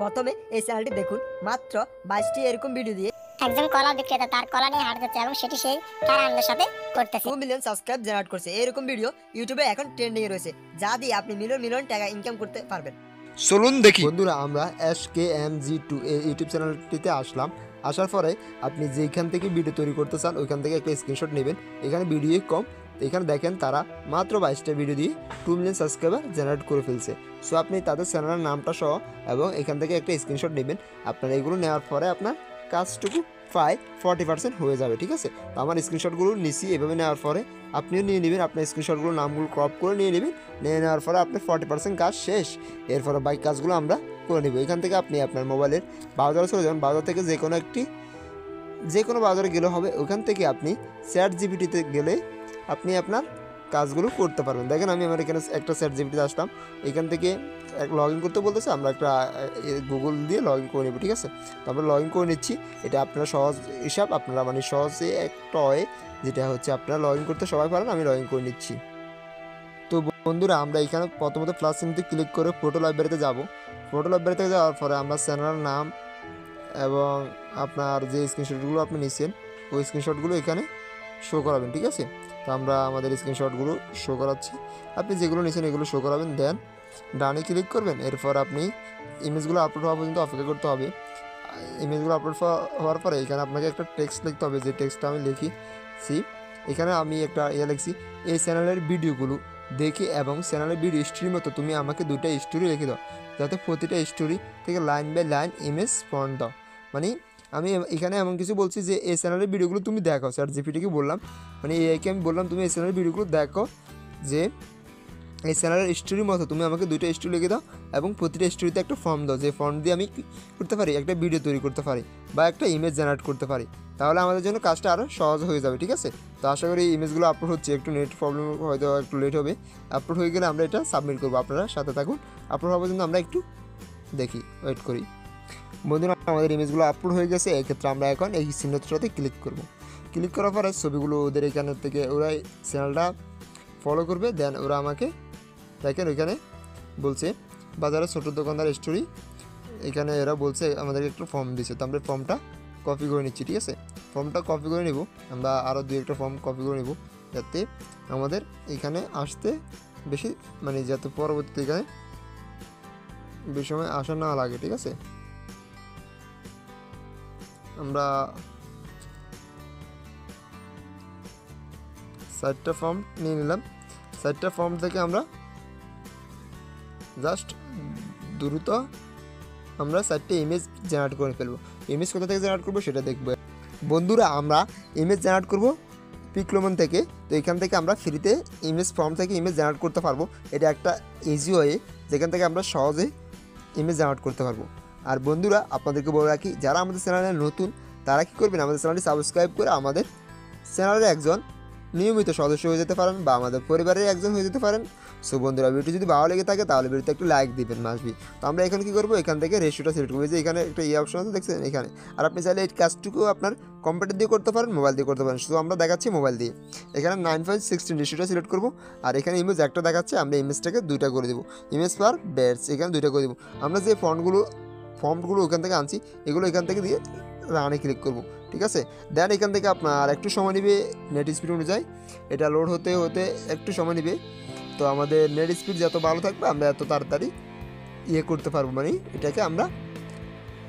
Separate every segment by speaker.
Speaker 1: প্রথমে এই চ্যানেলটি দেখুন, মাত্র 22টি এরকম ভিডিও দিয়ে
Speaker 2: একজন কলা বিক্রেতা তার কলা নিয়ে হাট দিচ্ছে এবং সেটি সেই তার আনন্দের সাথে করতেছে।
Speaker 1: 2 মিলিয়ন সাবস্ক্রাইব জেনারেট করছে। এরকম ভিডিও ইউটিউবে এখন ট্রেন্ডিং এ রয়েছে, যা দিয়ে আপনি মিলিয়ন মিলিয়ন টাকা ইনকাম করতে পারবেন।
Speaker 3: চলুন দেখি।
Speaker 4: বন্ধুরা, আমরা SKMG2 এই ইউটিউব চ্যানেলটিতে আসলাম। আসার পরে আপনি যেখান থেকে ভিডিও তৈরি করতে চান ওইখান থেকে একটা স্ক্রিনশট নেবেন। এখানে ভিডিও কম, এখানে দেখেন তারা মাত্র 22টা ভিডিও দিয়ে 2 মিলিয়ন সাবস্ক্রাইবার জেনারেট করে ফেলছে। সো আপনি তাদের চ্যানেলের নামটা সহ এবং এখান থেকে একটা স্ক্রিনশট নেবেন। আপনার এগুলো নেওয়ার পরে আপনার কাজটুকু প্রায় 40% হয়ে যাবে, ঠিক আছে। তো আমার স্ক্রিনশটগুলো নিচ্ছি, এভাবে নেওয়ার পরে আপনিও নিয়ে নেবেন। আপনার স্ক্রিনশটগুলো নামগুলো ক্রপ করে নিয়ে নেবেন। নিয়ে নেওয়ার পরে আপনার 40% কাজ শেষ। এরপরে বাইক কাজগুলো আমরা করে নেব। এখান থেকে আপনি আপনার মোবাইলের ব্রাউজারে চলে যাবেন। ব্রাউজার থেকে যে কোনো ব্রাউজারে গেলে হবে। ওখান থেকে আপনি ChatGPT-তে গেলে আপনি আপনার কাজগুলো করতে পারবেন। দেখেন আমি আমার এখানে একটা ChatGPT-তে আসলাম। এখান থেকে লগ ইন করতে বলতেছে, আমরা একটা গুগল দিয়ে লগ ইন করে নেব, ঠিক আছে। তো আমরা লগ ইন করে নিচ্ছি। এটা আপনারা সহজ হিসাব, আপনারা মানে সহজে একটা যেটা হচ্ছে আপনারা লগ ইন করতে সবাই পারেন। আমি লগ ইন করে নিচ্ছি। তো বন্ধুরা, আমরা এখানে প্রথমত প্লাস চিহ্নতে ক্লিক করে ফটো লাইব্রেরিতে যাব। ফটো লাইব্রেরিতে যাওয়ার পরে আমরা চ্যানেলের নাম এবং আপনার যে স্ক্রিনশটগুলো আপনি নিচ্ছেন ওই স্ক্রিনশটগুলো এখানে শো করাবেন, ঠিক আছে। তো আমরা আমাদের স্ক্রিনশটগুলো শো করাচ্ছি। আপনি যেগুলো নিচ্ছেন এগুলো শো করাবেন, দেন ডানে ক্লিক করবেন। এরপর আপনি ইমেজগুলো আপলোড হওয়া পর্যন্ত অপেক্ষা করতে হবে। ইমেজগুলো আপলোড হওয়ার পরে এখানে আপনাকে একটা টেক্সট লিখতে হবে, যে টেক্সটটা আমি লিখেছি। এখানে আমি একটা লিখছি, এই চ্যানেলের ভিডিওগুলো দেখে এবং চ্যানেলের ভিডিও স্টোরির মতো তুমি আমাকে 2টা স্টোরি লিখে দাও, যাতে প্রতিটা স্টোরি থেকে line by line image font দাও। মানে আমি এখানে এমন কিছু বলছি যে এই চ্যানেলের ভিডিওগুলো তুমি দেখো। ChatGPT-কে বললাম, মানে একে আমি বললাম তুমি এই চ্যানেলের ভিডিওগুলো দেখো, যে এই চ্যানেলের স্টোরির মতো তুমি আমাকে 2টা স্টোরি লিখে দাও এবং প্রতিটা স্টোরিতে একটা ফর্ম দাও, যে ফর্ম দিয়ে আমি করতে পারি একটা ভিডিও তৈরি করতে পারি বা একটা ইমেজ জেনারেট করতে পারি। তাহলে আমাদের জন্য কাজটা আরও সহজ হয়ে যাবে, ঠিক আছে। তো আশা করি ইমেজগুলো আপলোড হচ্ছে, একটু নেট প্রবলেম হয়তো একটু লেট হবে। আপলোড হয়ে গেলে আমরা এটা সাবমিট করবো। আপনারা সাথে থাকুন, আপলোড হওয়ার পর্যন্ত আমরা একটু দেখি, ওয়েট করি। বন্ধুরা, আমাদের ইমেজগুলো আপলোড হয়ে গেছে। এক্ষেত্রে আমরা এখন এই চিহ্নটাতে ক্লিক করব। ক্লিক করার পরে ছবিগুলো ওদের এখান থেকে ওরা চ্যানেলটা ফলো করবে। দেন ওরা আমাকে দেখেন ওইখানে বলছে বাজারে ছোটো দোকানদার স্টোরি। এখানে এরা বলছে আমাদেরকে একটু ফর্ম দিচ্ছে, তো আমরা ফর্মটা কপি করে নিচ্ছি, ঠিক আছে। ফর্মটা কপি করে নেব, আমরা আরও 2-1টা ফর্ম কপি করে নেব, যাতে আমাদের এখানে আসতে বেশি মানে যাতে পরবর্তীতে এখানে বেশি সময় আসা না লাগে, ঠিক আছে। আমরা 4টা ফর্ম নিয়ে নিলাম। 4টা ফর্ম থেকে আমরা জাস্ট দ্রুত আমরা 4টে ইমেজ জেনারেট করে ফেলবো। ইমেজ কোথা থেকে জেনারেট করবো সেটা দেখবো। বন্ধুরা, আমরা ইমেজ জেনারেট করব পিক্লোমন থেকে। তো এখান থেকে আমরা ফ্রিতে ইমেজ ফর্ম থেকে ইমেজ জেনারেট করতে পারবো। এটা একটা ইজি ওয়ে, যেখান থেকে আমরা সহজে ইমেজ জেনারেট করতে পারবো। আর বন্ধুরা, আপনাদেরকে বলে রাখি, যারা আমাদের চ্যানেলে নতুন তারা কী করবেন, আমাদের চ্যানেলটি সাবস্ক্রাইব করে আমাদের চ্যানেলের একজন নিয়মিত সদস্য হয়ে যেতে পারেন বা আমাদের পরিবারের একজন হয়ে যেতে পারেন। সো বন্ধুরা, ভিডিওটি যদি ভালো লেগে থাকে তাহলে ভিডিওতে একটু লাইক দিবেন মাসবি। তো আমরা এখন কী করবো, এখান থেকে রেশিওটা সিলেক্ট করবো, যে এখানে একটা অপশন আছে দেখছেন এখানে। আর আপনি চাইলে এই কাজটুকু আপনার কম্পিউটার দিয়ে করতে পারেন, মোবাইল দিয়ে করতে পারেন। শুধু আমরা দেখাচ্ছি মোবাইল দিয়ে। এখানে 9:16 রেশিওটা সিলেক্ট করবো। আর এখানে ইমেজ একটা দেখাচ্ছে, আমরা ইমেজটাকে 2টা করে দেবো। ইমেজ পার বেডস এখানে 2টা করে দেবো। আমরা যে ফর্মগুলো ওখান থেকে আনছি এগুলো এখান থেকে দিয়ে রানে ক্লিক করবো, ঠিক আছে। দেন এখান থেকে আপনার একটু সময় নেবে নেট স্পিড অনুযায়ী, এটা লোড হতে হতে একটু সময় নেবে। তো আমাদের নেট স্পিড যত ভালো থাকবে আমরা এত তাড়াতাড়ি করতে পারবো, মানে এটাকে আমরা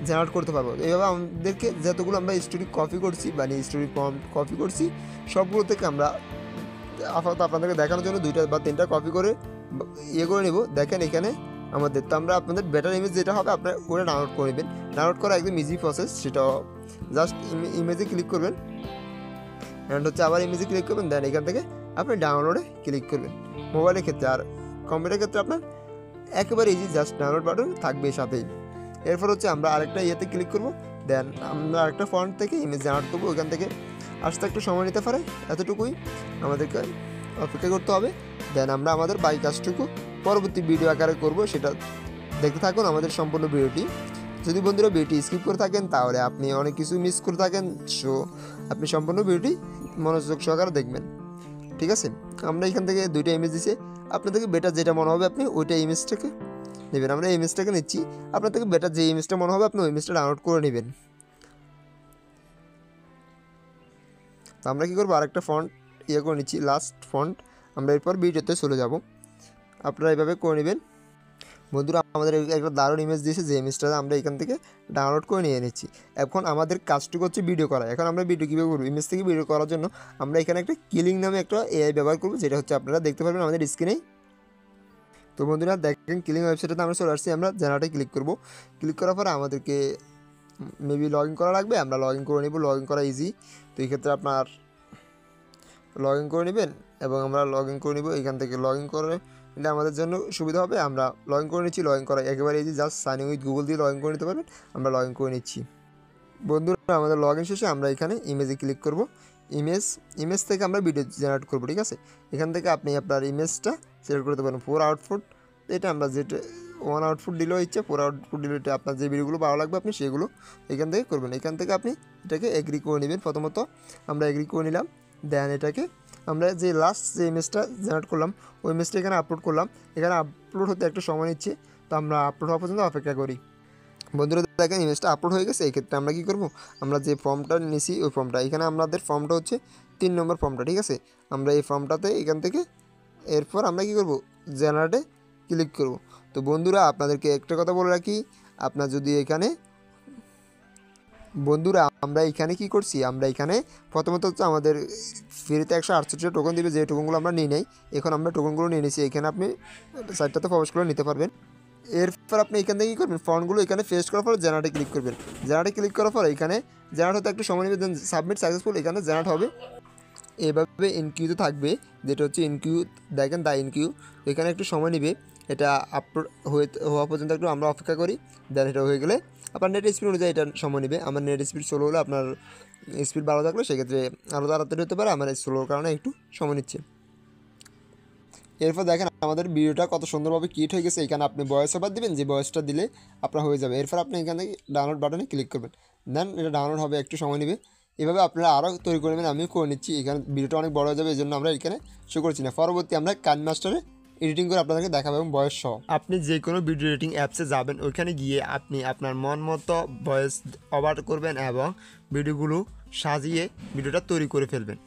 Speaker 4: জেনারেট করতে পারবো। এইভাবে আমাদেরকে যতগুলো আমরা স্টোরি কপি করছি মানে স্টোরি ফর্ম কপি করছি সবগুলো থেকে আমরা আপাতত আপনাদেরকে দেখানোর জন্য 2টা বা 3টা কপি করে করে নেব। দেখেন এখানে আমাদের, তো আমরা আপনাদের বেটার ইমেজ যেটা হবে আপনারা ওটা ডাউনলোড করে নেবেন। ডাউনলোড করা একদম ইজি প্রসেস। সেটা জাস্ট ইমেজে ক্লিক করবেন, অ্যান্ড হচ্ছে আবার ইমেজে ক্লিক করবেন। দেন এখান থেকে আপনি ডাউনলোডে ক্লিক করবেন মোবাইলের ক্ষেত্রে। আর কম্পিউটারের ক্ষেত্রে আপনার একেবারে ইজি, জাস্ট ডাউনলোড বাটন থাকবে সাথেই। এরপর হচ্ছে আমরা আরেকটা ক্লিক করব। দেন আমরা আরেকটা ফন্ট থেকে ইমেজ জেনারেট করবো। ওইখান থেকে আসতে একটু সময় নিতে পারে, এতটুকুই আমাদেরকে অপেক্ষা করতে হবে। দেন আমরা আমাদের বাকি কাজটুকু পরবর্তী ভিডিও আকারে করব, সেটা দেখতে থাকুন আমাদের সম্পূর্ণ ভিডিওটি। যদি বন্ধুরা ভিডিওটি স্কিপ করে থাকেন তাহলে আপনি অনেক কিছু মিস করে থাকেন। সো আপনি সম্পূর্ণ ভিডিওটি মনোযোগ সহকারে দেখবেন, ঠিক আছে। আমরা এখান থেকে 2টা ইমেজ দিছি, আপনাদেরকে বেটার যেটা মনে হবে আপনি ওইটা ইমেজটাকে নেবেন। আমরা এই ইমেজটাকে নিচ্ছি, আপনার থেকে বেটার যে ইমেজটা মনে হবে আপনি ওই ইমেজটা ডাউনলোড করে নেবেন। তো আমরা কী করবো, আরেকটা ফন্ট করে নিচ্ছি, লাস্ট ফন্ট। আমরা এরপর ভিডিওতে চলে যাব। আপনারা এইভাবে করে নেবেন। বন্ধুরা আমাদের একটা দারুণ ইমেজ দিয়েছে, যে ইমেজটা আমরা এখান থেকে ডাউনলোড করে নিয়ে নিচ্ছি। এখন আমাদের কাজটুকু হচ্ছে ভিডিও করা। এখন আমরা ভিডিও কীভাবে করবো, ইমেজ থেকে ভিডিও করার জন্য আমরা এখানে একটা কিলিং নামে একটা এআই ব্যবহার করবো, যেটা হচ্ছে আপনারা দেখতে পারবেন আমাদের স্ক্রিনেই। তো বন্ধুরা দেখেন, কিলিং ওয়েবসাইটে আমরা চলে আসছি। আমরা জেনারেটে ক্লিক করব। ক্লিক করার পরে আমাদেরকে মেবি লগ ইন করা লাগবে, আমরা লগ ইন করে নেব। লগ ইন করা ইজি। তো এই ক্ষেত্রে আপনার লগ ইন করে নেবেন এবং আমরা লগ ইন করে নেব। এখান থেকে লগ ইন করে নিলে আমাদের জন্য সুবিধা হবে। আমরা লগ ইন করে নিচ্ছি। লগ ইন করা একেবারে easy, just sign in with Google দিয়ে লগ ইন করে নিতে পারবেন। আমরা লগ ইন করে নিচ্ছি। বন্ধুরা আমাদের লগ ইন শেষে আমরা এখানে ইমেজে ক্লিক করব। ইমেজ থেকে আমরা ভিডিও জেনারেট করবো, ঠিক আছে। এখান থেকে আপনি আপনার ইমেজটা সিলেক্ট করতে পারেন। 4 আউটপুট, এটা আমরা যেটা 1 আউটপুট দিলেও ইচ্ছে, 4 আউটপুট দিলেও, এটা আপনার যে ভিডিওগুলো ভালো লাগবে আপনি সেগুলো এখান থেকে করবেন। এখান থেকে আপনি এটাকে এগ্রি করে নেবেন। প্রথমত আমরা এগ্রি করে নিলাম। দেন এটাকে আমরা যে লাস্ট যে ইমেজটা জেনারেট করলাম ওই ইমেজটা এখানে আপলোড করলাম। এখানে আপলোড হতে একটু সময় নিচ্ছে, তো আমরা আপলোড হওয়া পর্যন্ত অপেক্ষা করি। বন্ধুরা দেখেন ইমেজটা আপলোড হয়ে গেছে। এই ক্ষেত্রে আমরা কী করবো, আমরা যে ফর্মটা নিয়েছি ওই ফর্মটা, এখানে আমাদের ফর্মটা হচ্ছে 3 নম্বর ফর্মটা, ঠিক আছে। আমরা এই ফর্মটাতে এখান থেকে এরপর আমরা কী করবো, জেনারেটে ক্লিক করব। তো বন্ধুরা আপনাদেরকে একটা কথা বলে রাখি, আপনার যদি এখানে বন্ধুরা আমরা এখানে কি করছি, আমরা এখানে প্রথমত হচ্ছে আমাদের ফ্রিতে 168 টোকন দিবে, যে টোকনগুলো আমরা নিই নাই। এখন আমরা টোকনগুলো নিয়ে নিয়েছি। এখানে আপনি সাইটটাতে প্রবেশ করে নিতে পারবেন। এরপর আপনি এখান থেকে কী করবেন, ফন্টগুলো এখানে পেস্ট করার পর জেনারেটে ক্লিক করবেন। জেনারেটে ক্লিক করার পর এখানে জেনারেট হতে একটু সময় নেবে, দেন সাবমিট সাকসেসফুল, এখানে জেনারেট হবে। এভাবে ইনকিউতে থাকবে, যেটা হচ্ছে ইনকিউ, দেখেন দা ইনকিউ। এখানে একটু সময় নেবে, এটা আপলোড হওয়া পর্যন্ত একটু আমরা অপেক্ষা করি। দেন এটা হয়ে গেলে আপনার নেট স্পিড অনুযায়ী এটা সময় নেবে। আমার নেট স্পিড স্লো হলে, আপনার স্পিড ভালো থাকলে সেক্ষেত্রে আরও তাড়াতাড়ি হতে পারে। আমার স্লোর কারণে একটু সময় নিচ্ছে। এরপর দেখেন আমাদের ভিডিওটা কত সুন্দরভাবে ক্রিয়েট হয়ে গেছে। এখানে আপনি ভয়েস ওভার দিবেন, যে ভয়েসটা দিলে আপনার হয়ে যাবে। এরপর আপনি এখান থেকে ডাউনলোড বাটনে ক্লিক করবেন, দেন এটা ডাউনলোড হবে, একটু সময় নেবে। এভাবে আপনারা আরও তৈরি করে নেবেন, আমিও করে নিচ্ছি। এখানে ভিডিওটা অনেক বড় হয়ে যাবে, এই জন্য আমরা এখানে শো করছি না। পরবর্তী আমরা কাইনমাস্টারে এডিটিং করে আপনাদেরকে দেখাবো এবং ভয়েস সহ। আপনি যে কোনো ভিডিও এডিটিং অ্যাপসে যাবেন, ওইখানে গিয়ে আপনি আপনার মন মতো ভয়েস ওভার করবেন এবং ভিডিওগুলো সাজিয়ে ভিডিওটা তৈরি করে ফেলবেন।